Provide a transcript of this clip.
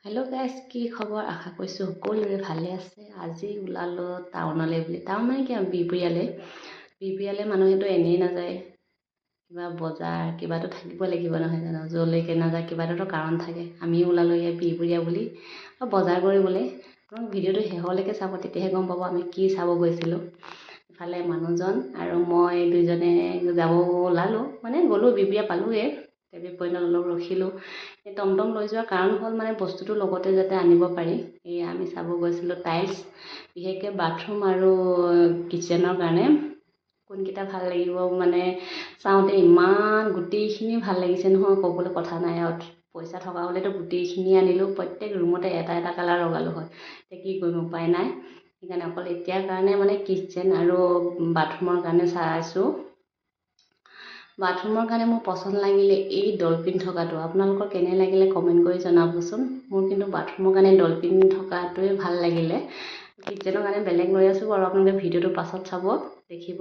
Hello' guys, কি খবৰ? আশা কৰিছোঁ সকলোৰে ভালে আছে। আজি ওলালোঁ টাউনলৈ বুলি। টাউন মানে কি বিহপুৰীয়ালৈ মানুহেতো এনেই নাযায়, কিবা বজাৰ কিবাটো থাকিব লাগিব নহয় জানো? য'লৈকে নাযায় কিবা এটাতো কাৰণ থাকে। আমিও ওলালোঁ ইয়াত বিহপুৰীয়া বুলি বজাৰ কৰিবলৈ। আপোনালোক ভিডিঅ'টো শেষলৈকে চাব, তেতিয়াহে গম পাব আমি কি চাব গৈছিলোঁ। ইফালে মানুহজন আৰু মই দুইজনে যাব ওলালোঁ, মানে গ'লোঁ বিহপুৰীয়া পালোঁগৈ। টেবি পইণ্টত অলপ ৰখিলোঁ। এই টমটম লৈ যোৱাৰ কাৰণ হ'ল মানে বস্তুটো লগতে যাতে আনিব পাৰি। এই আমি চাব গৈছিলোঁ টাইলছ, বিশেষকৈ বাথৰুম আৰু কিটচেনৰ কাৰণে কোনকেইটা ভাল লাগিব মানে চাওঁতে ইমান গোটেইখিনি ভাল লাগিছে নহয়, ক'বলৈ কথা নাই আৰু। পইচা থকা হ'লেতো গোটেইখিনি আনিলোঁ, প্ৰত্যেক ৰুমতে এটা এটা কালাৰ লগালোঁ হয়। এতিয়া কি কৰিম, উপায় নাই। সেইকাৰণে অকল এতিয়াৰ কাৰণে মানে কিটচেন আৰু বাথৰুমৰ কাৰণে চাইছোঁ। বাথৰুমৰ কাৰণে মোৰ পচন্দ লাগিলে এই ডলফিন থকাটো। আপোনালোকৰ কেনে লাগিলে কমেণ্ট কৰি জনাবচোন। মোৰ কিন্তু বাথৰুমৰ কাৰণে ডলফিন থকাটোৱে ভাল লাগিলে। কিটচেনৰ কাৰণে বেলেগ লৈ আছোঁ বাৰু, আপোনালোকে ভিডিঅ'টো পাছত চাব, দেখিব।